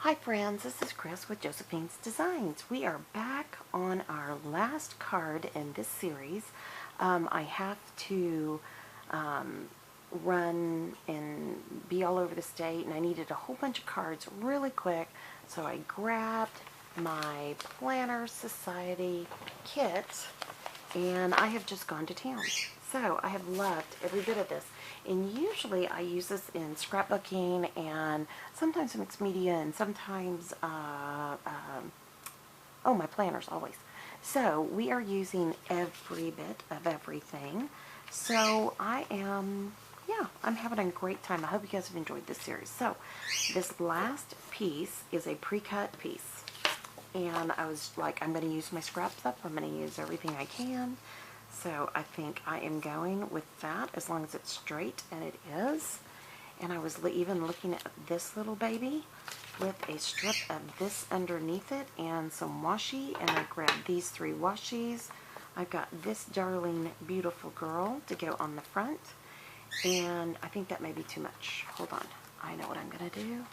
Hi friends, this is Chris with Josephine's Designs. We are back on our last card in this series. I have to run and be all over the state, and I needed a whole bunch of cards really quick, so I grabbed my Planner Society kit, and I have just gone to town. So I have loved every bit of this. And usually I use this in scrapbooking and sometimes mixed media and sometimes, my planners always. So we are using every bit of everything. So I'm having a great time. I hope you guys have enjoyed this series. So this last piece is a pre-cut piece. And I was like, I'm going to use my scraps up. I'm going to use everything I can. So I think I am going with that as long as it's straight, and it is. And I was even looking at this little baby with a strip of this underneath it and some washi, and I grabbed these 3 washies. I've got this darling beautiful girl to go on the front, and I think that may be too much. Hold on, I know what I'm going to do.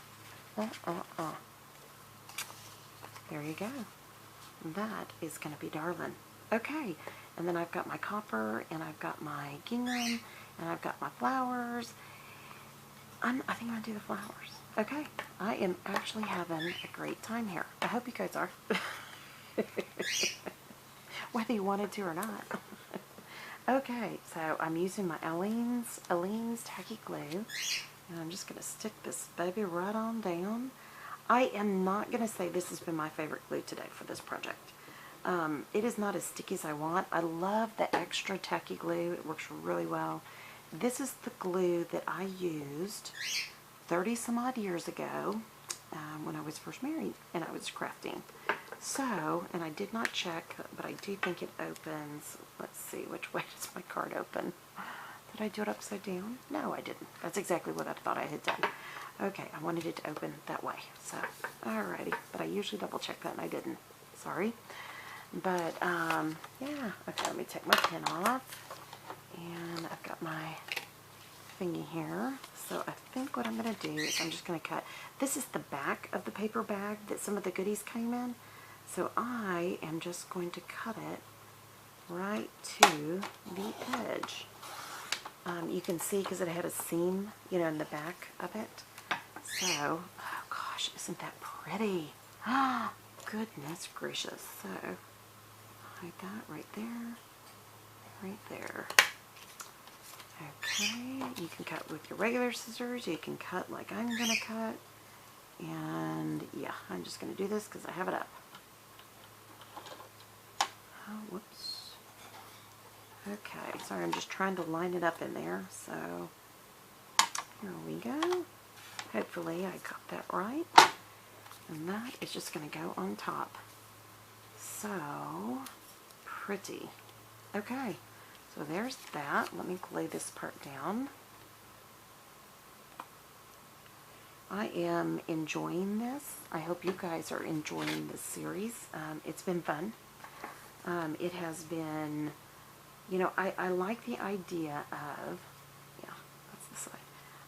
There you go. That is going to be darling. Okay, and then I've got my copper, and I've got my gingham, and I've got my flowers. I think I'm going to do the flowers. Okay, I am actually having a great time here. I hope you guys are. Whether you wanted to or not. Okay, so I'm using my Aleene's tacky glue, and I'm just going to stick this baby right on down. I am not going to say this has been my favorite glue today for this project. It is not as sticky as I want. I love the extra tacky glue. It works really well. This is the glue that I used 30 some odd years ago when I was first married and I was crafting. So, and I did not check, but I do think it opens. Let's see, which way does my card open? Did I do it upside down? No, I didn't. That's exactly what I thought I had done. Okay, I wanted it to open that way. So, alrighty. But I usually double check that and I didn't. Sorry. But, yeah. Okay, let me take my pin off. And I've got my thingy here. So I think what I'm going to do is I'm just going to cut. This is the back of the paper bag that some of the goodies came in. So I am just going to cut it right to the edge. You can see because it had a seam, in the back of it. So, oh gosh, isn't that pretty? Ah, goodness gracious. So, hide that right there, right there. Okay, you can cut with your regular scissors. You can cut like I'm going to cut. And yeah, I'm just going to do this because I have it up. Oh, whoops. Okay, sorry, I'm just trying to line it up in there. So, here we go. Hopefully I got that right. And that is just going to go on top. So, pretty. Okay, so there's that. Let me lay this part down. I am enjoying this. I hope you guys are enjoying this series. It's been fun. It has been, I like the idea of, yeah, that's the side.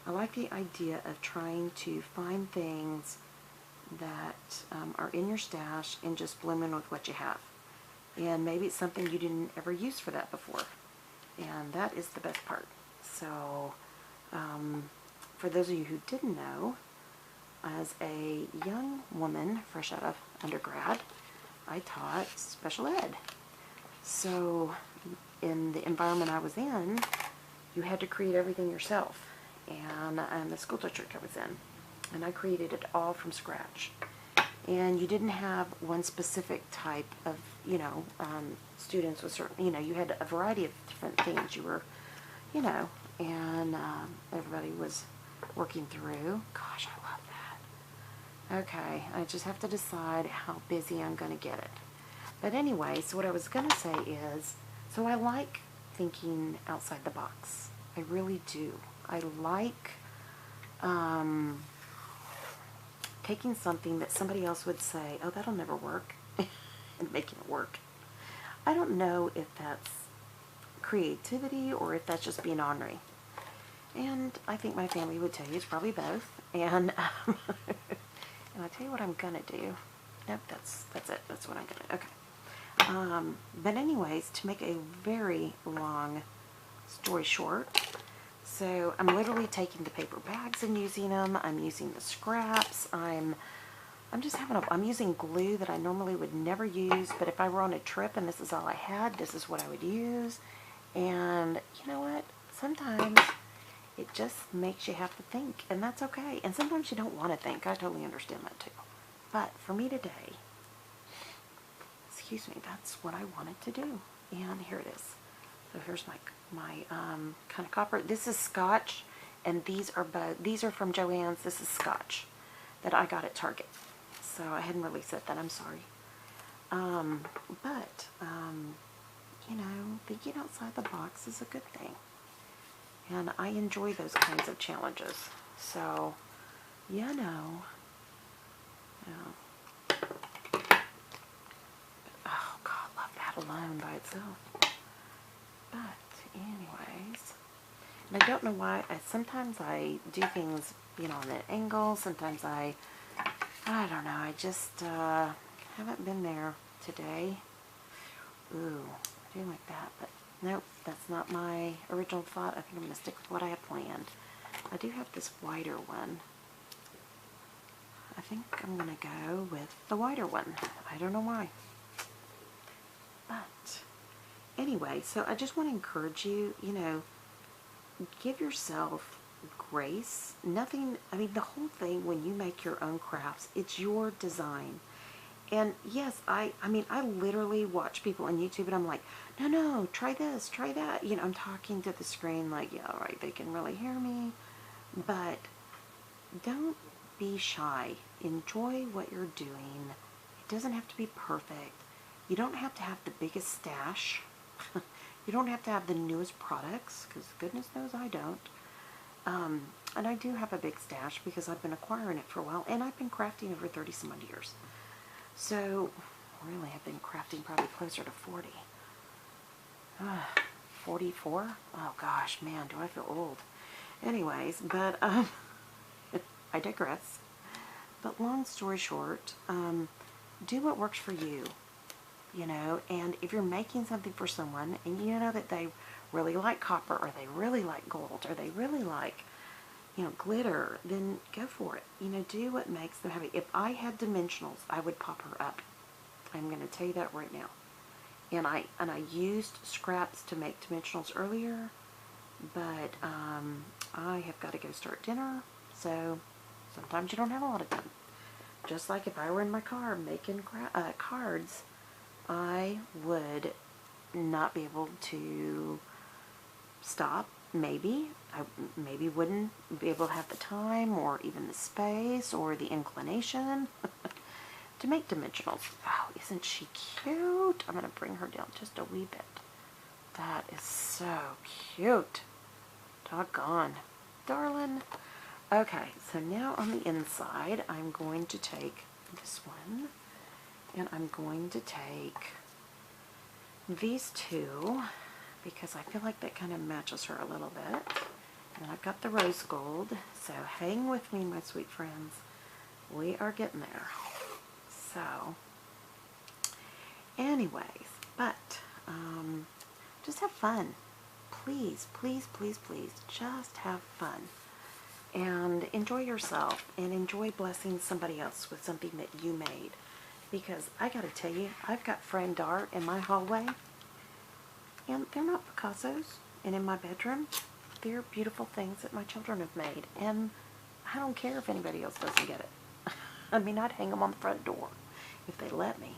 I like the idea of trying to find things that are in your stash and just bloom in with what you have. And maybe it's something you didn't ever use for that before. And that is the best part. So, for those of you who didn't know, as a young woman, fresh out of undergrad, I taught special ed. So, in the environment I was in, you had to create everything yourself. And the school district I was in. And I created it all from scratch. And you didn't have one specific type of, students with certain, you had a variety of different things you were, and everybody was working through. Gosh, I love that. Okay, I just have to decide how busy I'm going to get it. But anyway, so what I was going to say is, so I like thinking outside the box. I really do. I like taking something that somebody else would say, oh, that'll never work, and making it work. I don't know if that's creativity or if that's just being ornery. And I think my family would tell you it's probably both. And, and I tell you what what I'm gonna do. Nope, that's it. That's what I'm gonna, okay. But anyways, to make a very long story short, so I'm literally taking the paper bags and using them. I'm using the scraps. I'm using glue that I normally would never use, but if I were on a trip and this is all I had, this is what I would use. And you know what? Sometimes it just makes you have to think, and that's okay. And sometimes you don't want to think. I totally understand that too. But for me today, excuse me, that's what I wanted to do. And here it is. So here's my kind of copper. This is Scotch, and these are from Joann's. This is Scotch that I got at Target. So I hadn't really said that. I'm sorry. You know, thinking outside the box is a good thing. And I enjoy those kinds of challenges. So, you know. Oh, God, love that alone by itself. But, anyways. And I don't know why. Sometimes I do things, you know, on an angle. Sometimes I don't know. I just haven't been there today. Ooh, I do like that. But, nope, that's not my original thought. I think I'm going to stick with what I had planned. I do have this wider one. I think I'm going to go with the wider one. I don't know why. But, anyway, so I just want to encourage you, you know, give yourself grace. Nothing, I mean, the whole thing when you make your own crafts, it's your design. And yes, I mean, I literally watch people on YouTube and I'm like, no, try this, try that. You know, I'm talking to the screen like, yeah, all right, they can really hear me. But don't be shy. Enjoy what you're doing. It doesn't have to be perfect. You don't have to have the biggest stash. You don't have to have the newest products, because goodness knows I don't. And I do have a big stash because I've been acquiring it for a while, and I've been crafting over 30 some odd years. So, really, I've been crafting probably closer to 40. 44? Oh gosh, man, do I feel old. Anyways, but, I digress. But long story short, do what works for you, you know, and if you're making something for someone and you know that they really like copper, or they really like gold, or they really like, you know, glitter, then go for it. You know, do what makes them happy. If I had dimensionals, I would pop her up. I'm going to tell you that right now. And I used scraps to make dimensionals earlier, but I have got to go start dinner, so sometimes you don't have a lot of time. Just like if I were in my car making cards, I would not be able to stop. Maybe I wouldn't be able to have the time, or even the space, or the inclination to make dimensionals. Wow, isn't she cute? I'm going to bring her down just a wee bit. That is so cute. Doggone. Darling. Okay, so now on the inside, I'm going to take this one, and I'm going to take these two, because I feel like that kind of matches her a little bit. And I've got the rose gold, so hang with me, my sweet friends. We are getting there. So, anyways, but just have fun. Please, please, please, please, just have fun. And enjoy yourself, and enjoy blessing somebody else with something that you made. Because I gotta tell you, I've got framed art in my hallway, and they're not Picassos. And in my bedroom, they're beautiful things that my children have made. And I don't care if anybody else doesn't get it. I mean, I'd hang them on the front door if they let me.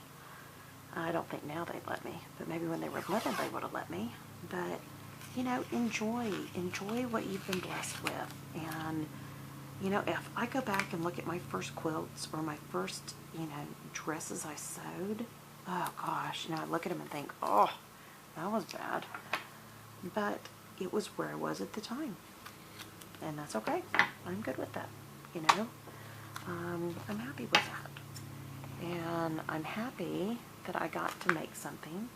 I don't think now they'd let me, but maybe when they were living they would have let me. But, you know, enjoy what you've been blessed with. And, you know, if I go back and look at my first quilts, or my first, you know, dresses I sewed, oh gosh, you know, I look at them and think, oh, that was bad. But it was where I was at the time. And that's okay. I'm good with that, you know. I'm happy with that. And I'm happy that I got to make something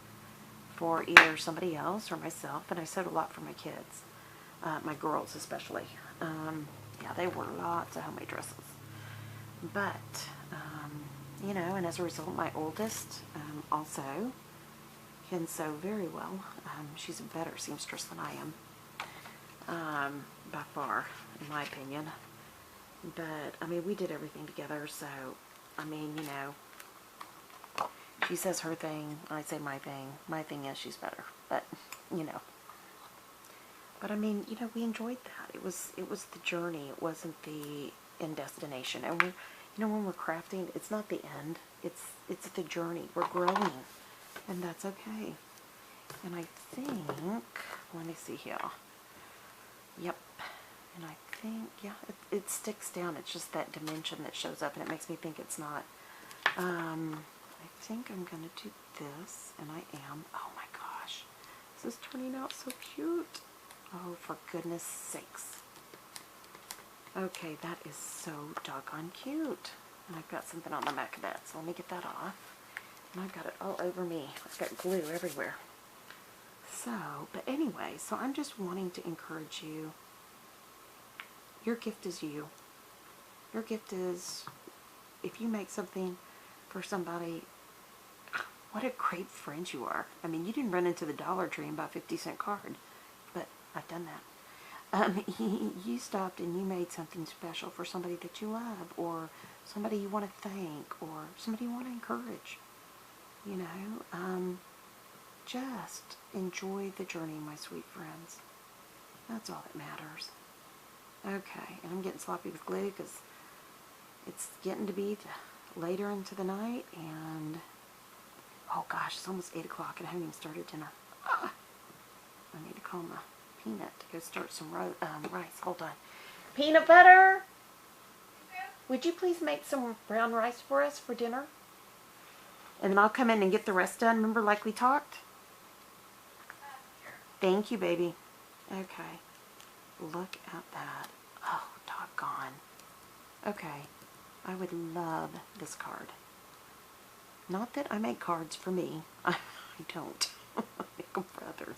for either somebody else or myself. And I sewed a lot for my kids, my girls especially. Yeah, they wore lots of homemade dresses. But You know, and as a result, my oldest also can sew very well. She's a better seamstress than I am, by far, in my opinion. But, I mean, we did everything together, so, I mean, you know, she says her thing, I say my thing. My thing is she's better, but, you know. But, I mean, you know, we enjoyed that. It was the journey. It wasn't the end destination. And we're, you know, when we're crafting, it's not the end. It's the journey. We're growing, and that's okay. And I think, let me see here. Yep. And I think, yeah, it sticks down. It's just that dimension that shows up, and it makes me think it's not. I think I'm going to do this, and I am. Oh my gosh. This is turning out so cute. Oh, for goodness sakes. Okay, that is so doggone cute. And I've got something on the back of that, so let me get that off. And I've got it all over me. I've got glue everywhere. So, but anyway, so I'm just wanting to encourage you. Your gift is you. Your gift is, if you make something for somebody, what a great friend you are. I mean, you didn't run into the Dollar Tree and buy a 50-cent card, but I've done that. You stopped and you made something special for somebody that you love, or somebody you want to thank, or somebody you want to encourage. You know, just enjoy the journey, my sweet friends. That's all that matters. Okay, and I'm getting sloppy with glue because it's getting to be later into the night, and oh gosh, it's almost 8 o'clock and I haven't even started dinner. I need to call my Peanut to go start some rice. Hold on. Peanut butter, would you please make some brown rice for us for dinner? And then I'll come in and get the rest done. Remember, like we talked? Thank you, baby. Okay. Look at that. Oh, doggone. Okay. I would love this card. Not that I make cards for me. I don't. I make them for others.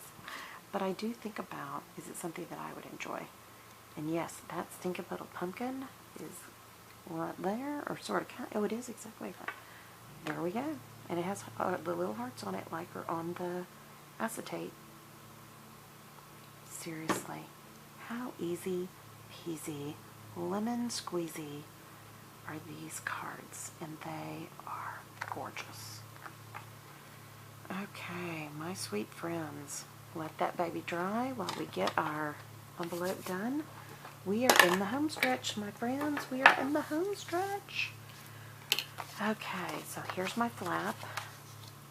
But I do think about, is it something that I would enjoy? And yes, that stinking little pumpkin is right there, or sort of, oh, it is exactly that. There we go. And it has the little hearts on it, like are on the acetate. Seriously, how easy peasy, lemon squeezy are these cards, and they are gorgeous. Okay, my sweet friends, let that baby dry while we get our envelope done. We are in the home stretch, my friends. We are in the home stretch. Okay, so here's my flap,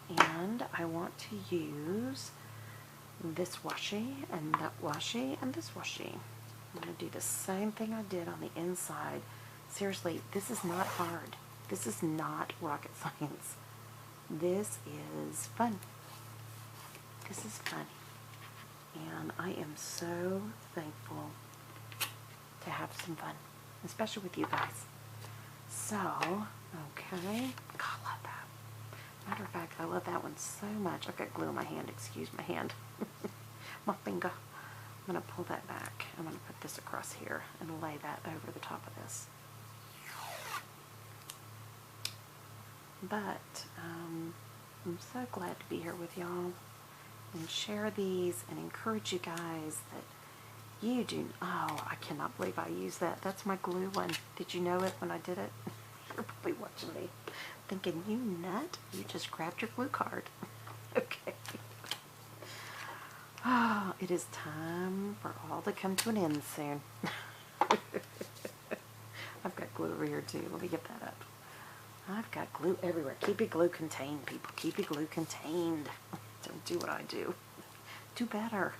and I want to use this washi and that washi and this washi. I'm going to do the same thing I did on the inside. Seriously, this is not hard. This is not rocket science. This is fun. This is fun. And I am so thankful to have some fun, especially with you guys. So, okay. God, I love that. Matter of fact, I love that one so much. I've got glue in my hand. Excuse my hand. My finger. I'm going to pull that back. I'm going to put this across here and lay that over the top of this. But I'm so glad to be here with y'all and share these and encourage you guys that you do. Oh, I cannot believe I used that. That's my glue one. Did you know it when I did it? You're probably watching me thinking, you nut, you just grabbed your glue card. Okay. Oh, it is time for all to come to an end soon. I've got glue over here too. Let me get that up. I've got glue everywhere. Keep your glue contained, people. Keep your glue contained. Don't do what I do. Do better.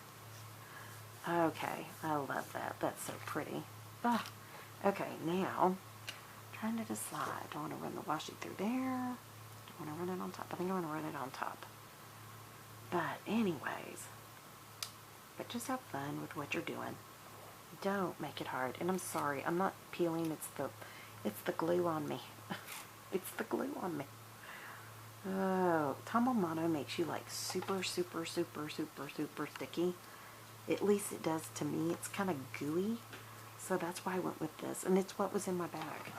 Okay, I love that. That's so pretty. Ah, okay, now, trying to decide. Do I want to run the washi through there? Do I want to run it on top? I think I want to run it on top. But anyways, but just have fun with what you're doing. Don't make it hard. And I'm sorry, I'm not peeling. It's the glue on me. It's the glue on me. Oh, Tamamano makes you like super, super, super, super, super sticky. At least it does to me. It's kind of gooey. So that's why I went with this. And it's what was in my bag.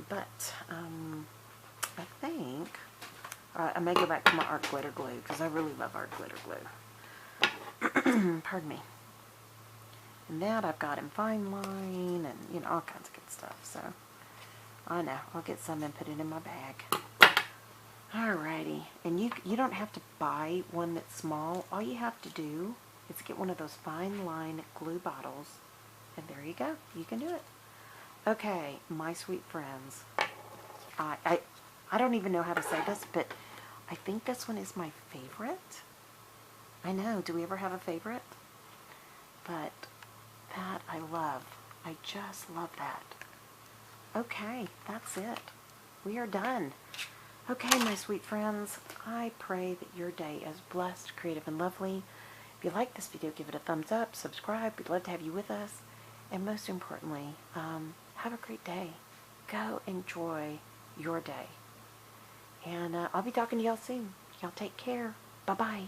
But I think I may go back to my art glitter glue because I really love art glitter glue. Pardon me. And that I've got in fine line and, you know, all kinds of good stuff. So, I know. I'll get some and put it in my bag. Alrighty. And you don't have to buy one that's small. All you have to do is get one of those fine line glue bottles. And there you go. You can do it. Okay, my sweet friends. I don't even know how to say this, but I think this one is my favorite. I know. Do we ever have a favorite? But that I love. I just love that. Okay, that's it. We are done. Okay, my sweet friends, I pray that your day is blessed, creative, and lovely. If you like this video, give it a thumbs up, subscribe. We'd love to have you with us. And most importantly, have a great day. Go enjoy your day. And I'll be talking to y'all soon. Y'all take care. Bye-bye.